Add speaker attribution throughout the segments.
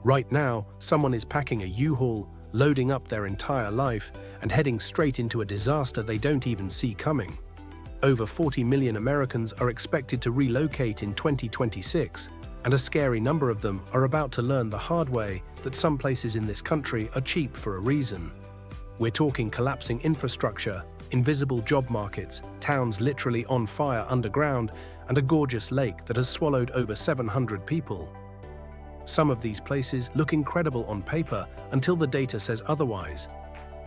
Speaker 1: Right now, someone is packing a U-Haul, loading up their entire life, and heading straight into a disaster they don't even see coming. Over 40 million Americans are expected to relocate in 2026, and a scary number of them are about to learn the hard way that some places in this country are cheap for a reason. We're talking collapsing infrastructure, invisible job markets, towns literally on fire underground, and a gorgeous lake that has swallowed over 700 people. Some of these places look incredible on paper until the data says otherwise.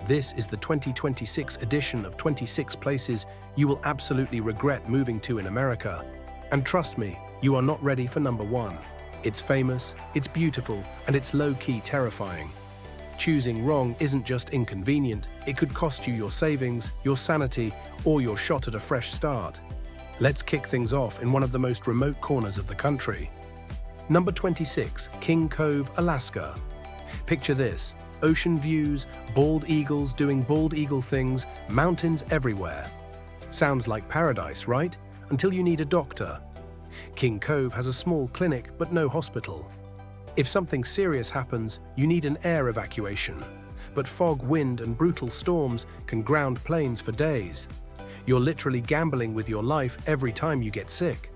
Speaker 1: This is the 2026 edition of 26 places you will absolutely regret moving to in America. And trust me, you are not ready for number one. It's famous, it's beautiful, and it's low-key terrifying. Choosing wrong isn't just inconvenient, it could cost you your savings, your sanity, or your shot at a fresh start. Let's kick things off in one of the most remote corners of the country. Number 26, King Cove, Alaska. Picture this: ocean views, bald eagles doing bald eagle things, mountains everywhere. Sounds like paradise, right? Until you need a doctor. King Cove has a small clinic but no hospital. If something serious happens, you need an air evacuation. But fog, wind, and brutal storms can ground planes for days. You're literally gambling with your life every time you get sick.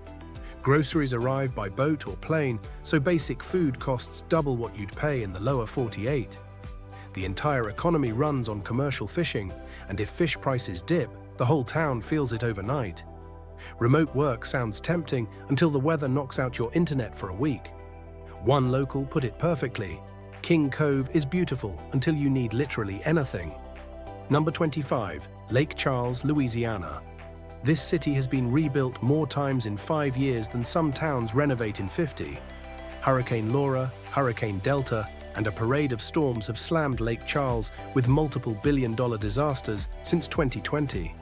Speaker 1: Groceries arrive by boat or plane, so basic food costs double what you'd pay in the lower 48. The entire economy runs on commercial fishing, and if fish prices dip, the whole town feels it overnight. Remote work sounds tempting until the weather knocks out your internet for a week. One local put it perfectly: King Cove is beautiful until you need literally anything. Number 25, Lake Charles, Louisiana. This city has been rebuilt more times in 5 years than some towns renovate in 50. Hurricane Laura, Hurricane Delta, and a parade of storms have slammed Lake Charles with multiple billion-dollar disasters since 2020.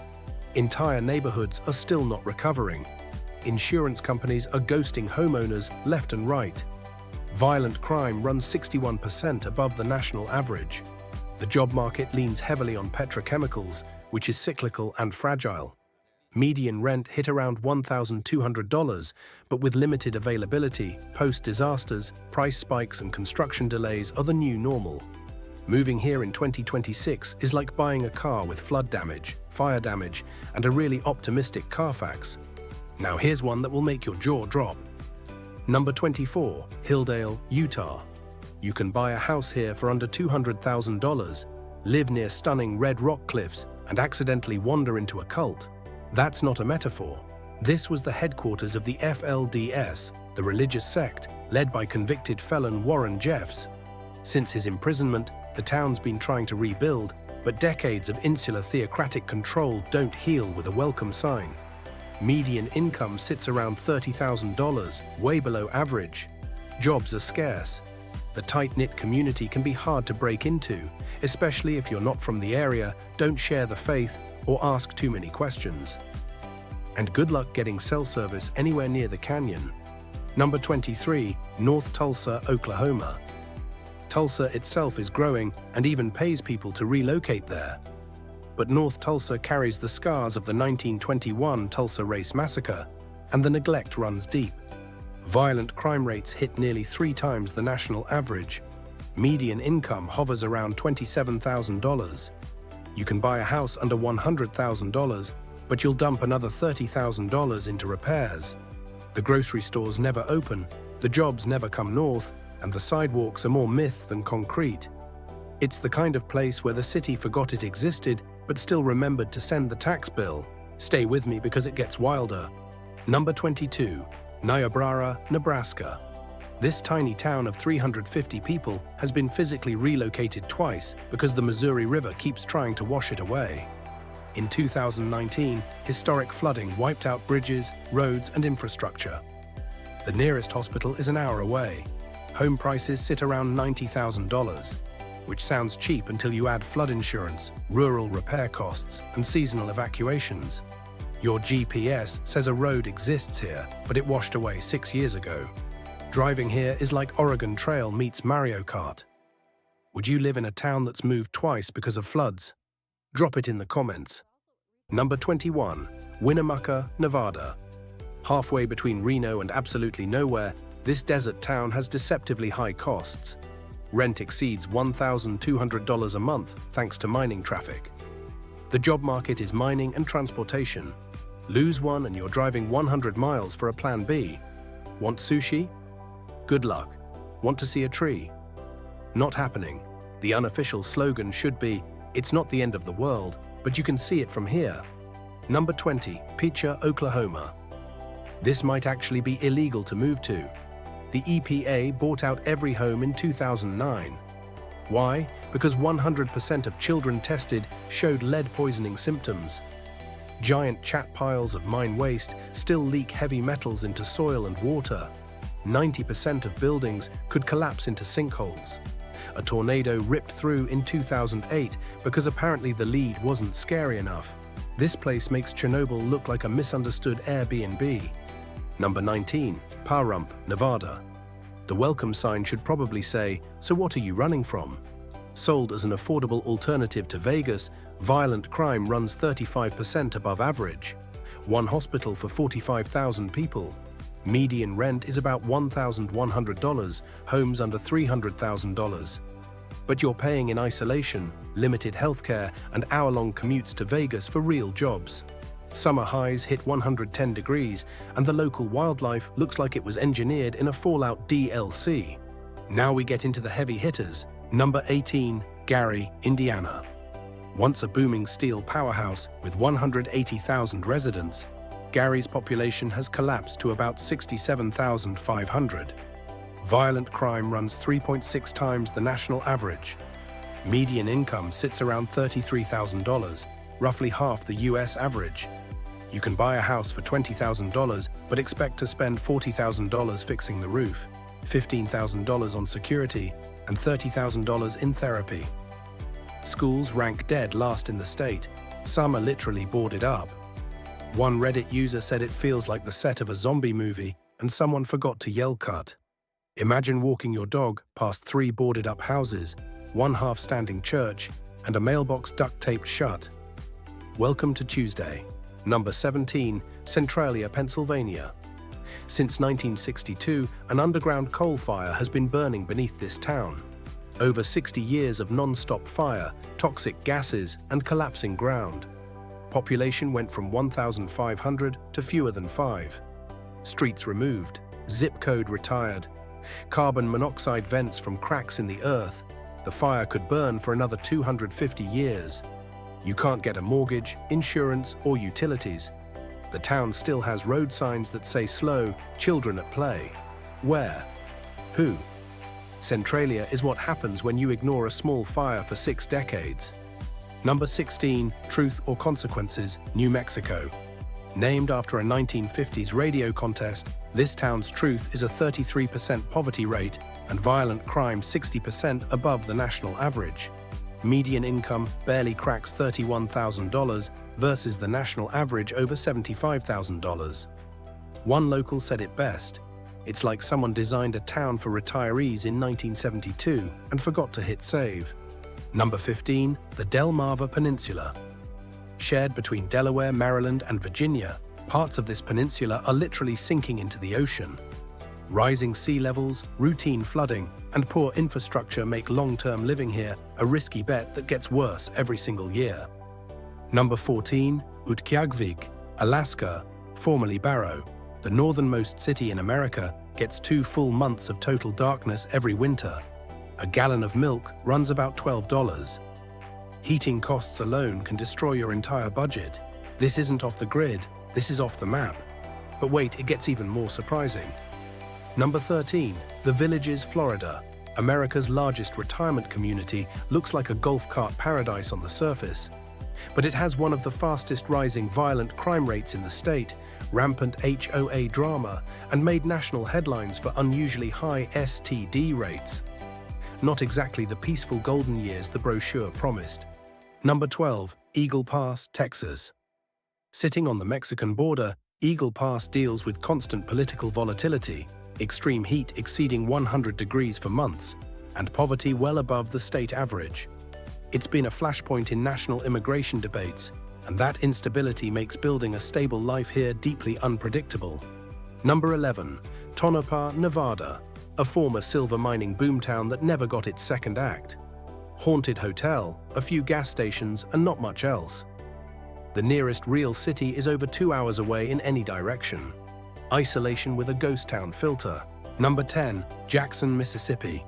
Speaker 1: Entire neighborhoods are still not recovering. Insurance companies are ghosting homeowners left and right. Violent crime runs 61% above the national average. The job market leans heavily on petrochemicals, which is cyclical and fragile. Median rent hit around $1,200, but with limited availability, post-disasters, price spikes and construction delays are the new normal. Moving here in 2026 is like buying a car with flood damage, fire damage, and a really optimistic Carfax. Now here's one that will make your jaw drop. Number 24, Hilldale, Utah. You can buy a house here for under $200,000, live near stunning red rock cliffs, and accidentally wander into a cult. That's not a metaphor. This was the headquarters of the FLDS, the religious sect, led by convicted felon Warren Jeffs. Since his imprisonment, the town's been trying to rebuild, but decades of insular theocratic control don't heal with a welcome sign. Median income sits around $30,000, way below average. Jobs are scarce. The tight-knit community can be hard to break into, especially if you're not from the area, don't share the faith, or ask too many questions. And good luck getting cell service anywhere near the canyon. Number 23, North Tulsa, Oklahoma. Tulsa itself is growing and even pays people to relocate there. But North Tulsa carries the scars of the 1921 Tulsa Race Massacre, and the neglect runs deep. Violent crime rates hit nearly 3 times the national average. Median income hovers around $27,000. You can buy a house under $100,000, but you'll dump another $30,000 into repairs. The grocery stores never open, the jobs never come north, and the sidewalks are more myth than concrete. It's the kind of place where the city forgot it existed, but still remembered to send the tax bill. Stay with me because it gets wilder. Number 22, Niobrara, Nebraska. This tiny town of 350 people has been physically relocated twice because the Missouri River keeps trying to wash it away. In 2019, historic flooding wiped out bridges, roads, and infrastructure. The nearest hospital is an hour away. Home prices sit around $90,000, which sounds cheap until you add flood insurance, rural repair costs, and seasonal evacuations. Your GPS says a road exists here, but it washed away 6 years ago. Driving here is like Oregon Trail meets Mario Kart. Would you live in a town that's moved twice because of floods? Drop it in the comments. Number 21, Winnemucca, Nevada. Halfway between Reno and absolutely nowhere, this desert town has deceptively high costs. Rent exceeds $1,200 a month thanks to mining traffic. The job market is mining and transportation. Lose one and you're driving 100 miles for a plan B. Want sushi? Good luck. Want to see a tree? Not happening. The unofficial slogan should be, "It's not the end of the world, but you can see it from here." Number 20, Picha, Oklahoma. This might actually be illegal to move to. The EPA bought out every home in 2009. Why? Because 100% of children tested showed lead poisoning symptoms. Giant chat piles of mine waste still leak heavy metals into soil and water. 90% of buildings could collapse into sinkholes. A tornado ripped through in 2008 because apparently the lead wasn't scary enough. This place makes Chernobyl look like a misunderstood Airbnb. Number 19, Pahrump, Nevada. The welcome sign should probably say, "So what are you running from?" Sold as an affordable alternative to Vegas, violent crime runs 35% above average. One hospital for 45,000 people. Median rent is about $1,100, homes under $300,000. But you're paying in isolation, limited healthcare, and hour-long commutes to Vegas for real jobs. Summer highs hit 110 degrees, and the local wildlife looks like it was engineered in a Fallout DLC. Now we get into the heavy hitters. Number 18, Gary, Indiana. Once a booming steel powerhouse with 180,000 residents, Gary's population has collapsed to about 67,500. Violent crime runs 3.6 times the national average. Median income sits around $33,000, roughly half the US average. You can buy a house for $20,000 but expect to spend $40,000 fixing the roof, $15,000 on security, and $30,000 in therapy. Schools rank dead last in the state. Some are literally boarded up. One Reddit user said it feels like the set of a zombie movie and someone forgot to yell cut. Imagine walking your dog past 3 boarded-up houses, one half-standing church, and a mailbox duct-taped shut. Welcome to Tuesday. Number 17, Centralia, Pennsylvania. Since 1962, an underground coal fire has been burning beneath this town. Over 60 years of non-stop fire, toxic gases, and collapsing ground. Population went from 1,500 to fewer than 5. Streets removed, zip code retired, carbon monoxide vents from cracks in the earth. The fire could burn for another 250 years. You can't get a mortgage, insurance, or utilities. The town still has road signs that say slow, children at play. Where? Who? Centralia is what happens when you ignore a small fire for 6 decades. Number 16, Truth or Consequences, New Mexico. Named after a 1950s radio contest, this town's truth is a 33% poverty rate and violent crime 60% above the national average. Median income barely cracks $31,000 versus the national average over $75,000. One local said it best. It's like someone designed a town for retirees in 1972 and forgot to hit save. Number 15, the Delmarva Peninsula. Shared between Delaware, Maryland, and Virginia, parts of this peninsula are literally sinking into the ocean. Rising sea levels, routine flooding, and poor infrastructure make long-term living here a risky bet that gets worse every single year. Number 14, Utqiagvik, Alaska, formerly Barrow. The northernmost city in America gets 2 full months of total darkness every winter. A gallon of milk runs about $12. Heating costs alone can destroy your entire budget. This isn't off the grid, this is off the map. But wait, it gets even more surprising. Number 13, The Villages, Florida. America's largest retirement community looks like a golf cart paradise on the surface. But it has one of the fastest rising violent crime rates in the state, rampant HOA drama, and made national headlines for unusually high STD rates. Not exactly the peaceful golden years the brochure promised. Number 12, Eagle Pass, Texas. Sitting on the Mexican border, Eagle Pass deals with constant political volatility, extreme heat exceeding 100 degrees for months, and poverty well above the state average. It's been a flashpoint in national immigration debates, and that instability makes building a stable life here deeply unpredictable. Number 11, Tonopah, Nevada. a former silver mining boomtown that never got its second act. Haunted hotel, a few gas stations, and not much else. The nearest real city is over 2 hours away in any direction. Isolation with a ghost town filter. Number 10. Jackson, Mississippi.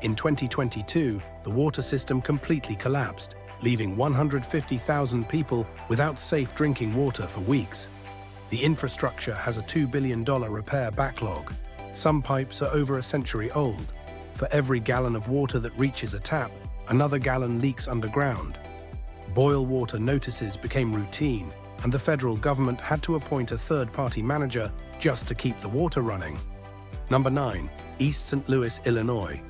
Speaker 1: In 2022, the water system completely collapsed, leaving 150,000 people without safe drinking water for weeks. The infrastructure has a $2 billion repair backlog. Some pipes are over a century old. For every gallon of water that reaches a tap, another gallon leaks underground. Boil water notices became routine, and the federal government had to appoint a third-party manager just to keep the water running. Number 9. East St. Louis, Illinois.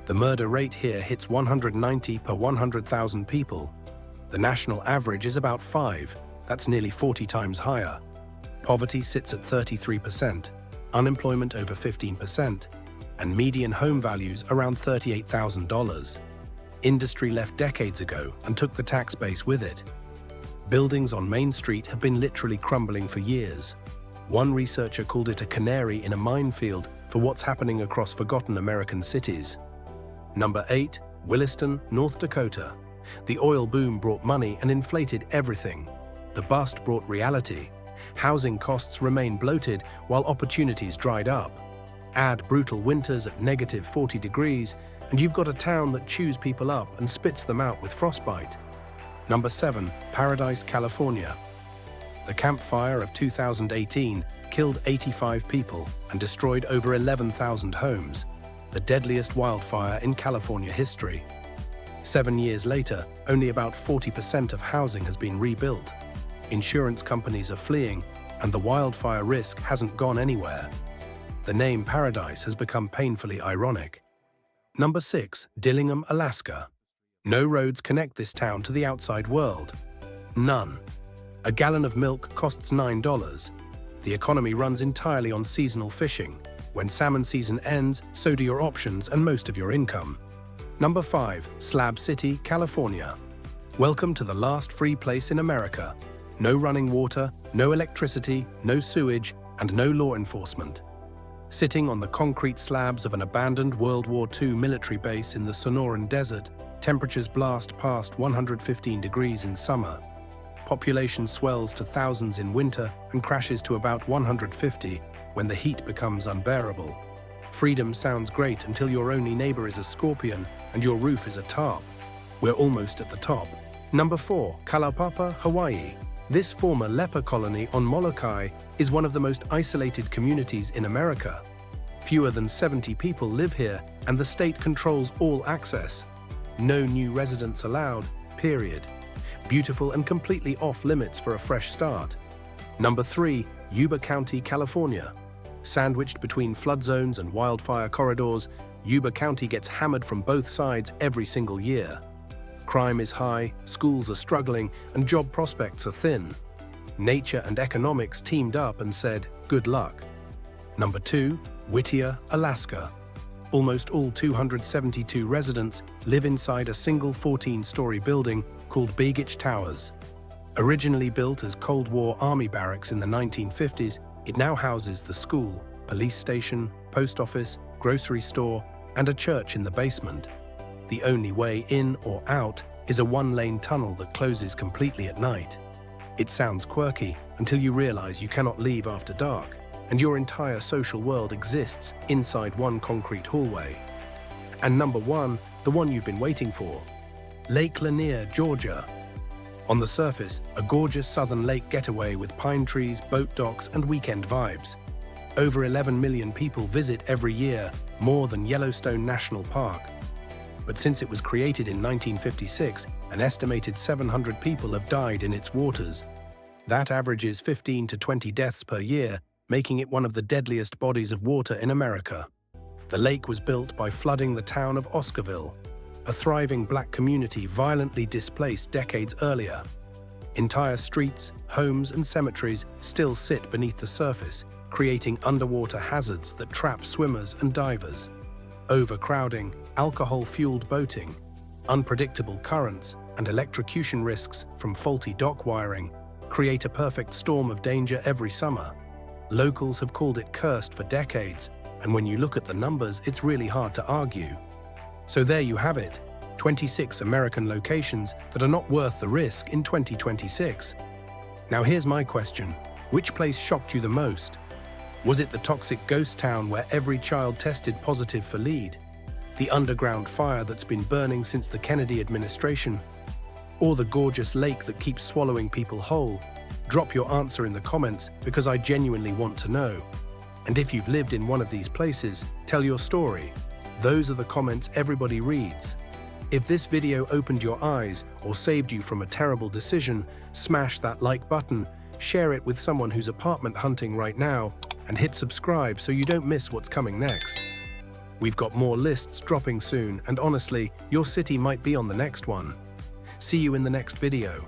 Speaker 1: The murder rate here hits 190 per 100,000 people. The national average is about 5. That's nearly 40 times higher. Poverty sits at 33%, unemployment over 15%, and median home values around $38,000. Industry left decades ago and took the tax base with it. Buildings on Main Street have been literally crumbling for years. One researcher called it a canary in a minefield for what's happening across forgotten American cities. Number 8. Williston, North Dakota. The oil boom brought money and inflated everything. The bust brought reality. Housing costs remain bloated while opportunities dried up. Add brutal winters at negative 40 degrees, and you've got a town that chews people up and spits them out with frostbite. Number 7. Paradise, California. The Camp Fire of 2018 killed 85 people and destroyed over 11,000 homes, the deadliest wildfire in California history. 7 years later, only about 40% of housing has been rebuilt. Insurance companies are fleeing, and the wildfire risk hasn't gone anywhere. The name Paradise has become painfully ironic. Number 6. Dillingham, Alaska. No roads connect this town to the outside world. None. A gallon of milk costs $9. The economy runs entirely on seasonal fishing. When salmon season ends, so do your options and most of your income. Number 5. Slab City, California. Welcome to the last free place in America. No running water, no electricity, no sewage, and no law enforcement. Sitting on the concrete slabs of an abandoned World War II military base in the Sonoran Desert, temperatures blast past 115 degrees in summer. Population swells to thousands in winter and crashes to about 150 when the heat becomes unbearable. Freedom sounds great until your only neighbor is a scorpion and your roof is a tarp. We're almost at the top. Number 4. Kalaupapa, Hawaii. This former leper colony on Molokai is one of the most isolated communities in America. Fewer than 70 people live here, and the state controls all access. No new residents allowed, period. Beautiful and completely off-limits for a fresh start. Number 3. Yuba County, California. Sandwiched between flood zones and wildfire corridors, Yuba County gets hammered from both sides every single year. Crime is high, schools are struggling, and job prospects are thin. Nature and economics teamed up and said, good luck. Number 2. Whittier, Alaska. Almost all 272 residents live inside a single 14-story building called Begich Towers. Originally built as Cold War Army barracks in the 1950s, it now houses the school, police station, post office, grocery store, and a church in the basement. The only way in or out is a one-lane tunnel that closes completely at night. It sounds quirky until you realize you cannot leave after dark, and your entire social world exists inside one concrete hallway. And number 1, the one you've been waiting for. Lake Lanier, Georgia. On the surface, a gorgeous southern lake getaway with pine trees, boat docks, and weekend vibes. Over 11 million people visit every year, more than Yellowstone National Park. But since it was created in 1956, an estimated 700 people have died in its waters. That averages 15 to 20 deaths per year, making it one of the deadliest bodies of water in America. The lake was built by flooding the town of Oscarville, a thriving black community violently displaced decades earlier. Entire streets, homes, and cemeteries still sit beneath the surface, creating underwater hazards that trap swimmers and divers. Overcrowding, alcohol-fueled boating, unpredictable currents, and electrocution risks from faulty dock wiring create a perfect storm of danger every summer. Locals have called it cursed for decades, And when you look at the numbers, it's really hard to argue. So there you have it, 26 American locations that are not worth the risk in 2026. Now here's my question. Which place shocked you the most? Was it the toxic ghost town where every child tested positive for lead? The underground fire that's been burning since the Kennedy administration? Or the gorgeous lake that keeps swallowing people whole? Drop your answer in the comments because I genuinely want to know. And if you've lived in one of these places, tell your story. Those are the comments everybody reads. If this video opened your eyes or saved you from a terrible decision, smash that like button, share it with someone who's apartment hunting right now, and hit subscribe so you don't miss what's coming next. We've got more lists dropping soon, and honestly, your city might be on the next one. See you in the next video.